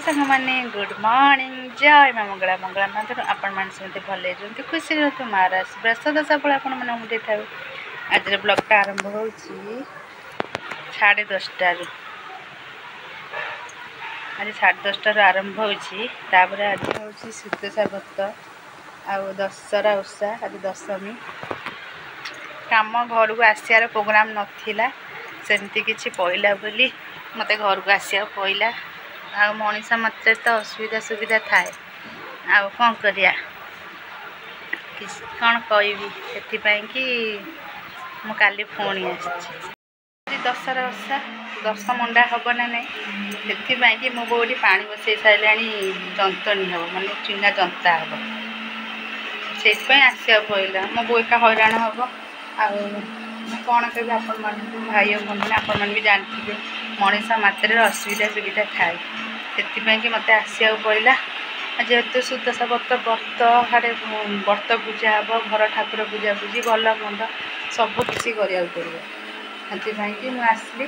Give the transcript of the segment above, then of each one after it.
सांग माने good morning जय माँ मंगला मंगला माधुर आपण मान समझते भले रुहतु खुशी रुहतु महाराज प्रसाद सबुला आपण मैंने मुझे था। आज ब्लॉगटा आरंभ हो 10:30 आज 10:30 आरंभ होपर आज हूँ सुदशा व्रत आउ दशहरा ओषा आज दशमी काम घर को आसार प्रोग्राम नाला सेमती किसी पड़ा बोली मत घर को आसा पड़ा आ मनीषा मात्रे तो असुविधा सुविधा थाए आ कौन करिया कौन कहबी से कि मु काली पुणी आसी दशहरा ओषा 10 मंडा हम ना नहीं से कि मो बो पानी बसई सारे जंतनी हम मानने चूना जंता हम से आसा पड़ा मो बो एका हैरान हम कौन कह आपण भाई बंधु आपण भी जानते मनीषा मात्रे असुविधा सुविधा थाए से कि मत आसा पड़ा जेहेतु सुदशा व्रत व्रत हारे व्रत पूजा हम घर ठाकुर पूजा पूजी भल मंद सबकिछि करा पड़ो से मुझे आसली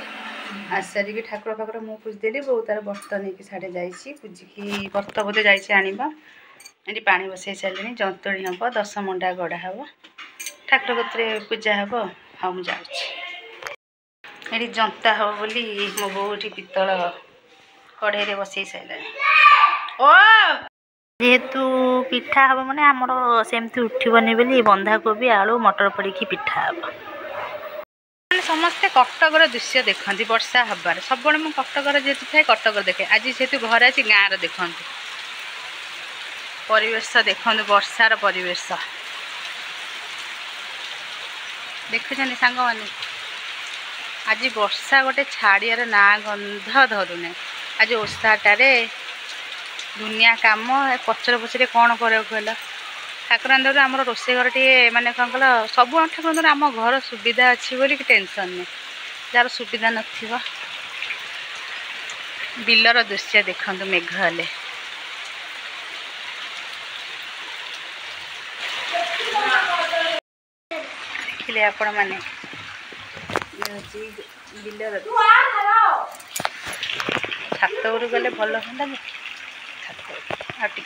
आसारिक ठाकुर फाकुर मुझे पूजिदेली बो तार व्रत नहीं साढ़े जाइए पूजिकी व्रत बोधे जाइए आनवा ये पानी बसई सारे जंतणी हम 10 मंडा गड़ा हम ठाकुर कतरे पूजा हम हाँ मुझे ये जंता हम बोली मो बो पितल कढ़ई बसई सारे ओ जेहेतु पिठा हम माने आमर सेमती उठबनी बोली बंधाकोबी आलू मटर पड़ी पिठा हम समस्ते कटकर दृश्य देखती वर्षा हबार सब मुझे कटकर जेहतु थाए कटक देखे आज जेहतु घर अच्छी गाँव देखु परिवेश देखु वर्षार परिवेश देखुं सांग मैंने आज वर्षा गोटे छाड़ियार ना गंध धरुना आज ओषाटे दुनिया कम पचर पचरे कौन कर ठाकुर दर आम रोसे घर टे माने कौन कल सब ठाकुर दर आम घर सुविधा अच्छी बोली टेंशन नहीं जार सुविधा न बिलर दृश्य देखु मेघ हेले देखिले आपण माने बिलर छात उपर गले भल हाँ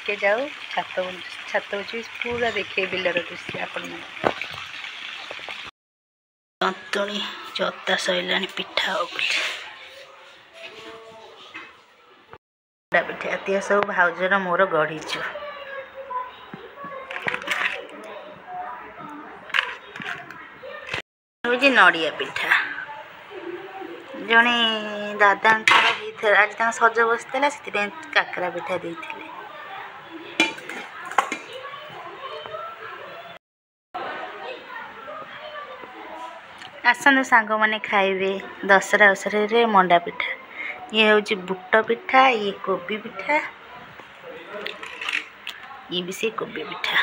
टे जाऊ छात पूरा देखे बिलर दृश्य आपण जंतुणी जता सैला पिठा बोली पिठा सब भाउजर मोर गढ़ीचु नड़िया पिठा जड़े दादा आज सज बसला से काकरा पिठा देते आसतु सांग मैंने खाइबे दशहरा अवसर मंडा पिठा ये हूँ बुट पिठा ये कोबी पिठा ये भी से कोबी पिठा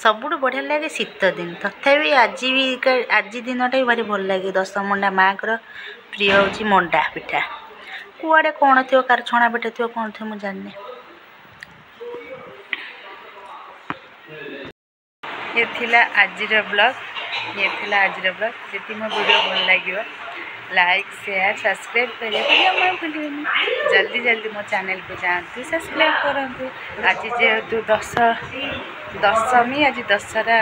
सबुठ बढ़िया लगे शीत दिन तथापि आज दिनटा भी भारी भल लगे 10 मंडा माँ को प्रिय हूँ मंडा पिठा कुआड़े कौन थो कार छणा पिठा थो कौन थो मुझे जाने ये थिला आजिर ब्लॉग जी मो वीडियो भल लगे लाइक शेयर सब्सक्राइब करें भूलिए जल्दी जल्दी मो चैनल को जातु सब्सक्राइब करूँ आज जेहेतु दशमी आज दशहरा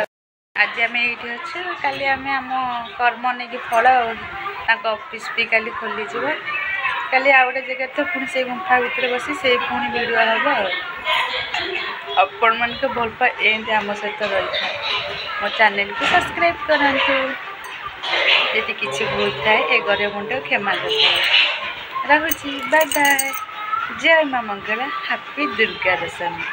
आज आम ये अच्छे काली आम कर्म नहीं फल ऑफिस भी काली खोली काली आ गए जगह तो पुणी से गुंफा भितर बसी से पुणी वीडियो हम आपण मान भल पा एमती आम सहित रही मो चैनल को सब्सक्राइब करूँ यदि किसी भूल थाए ए गरीब मुंड क्षमा रखुची बाय बाय जय माँ मंगला हैप्पी दुर्गा दशमी।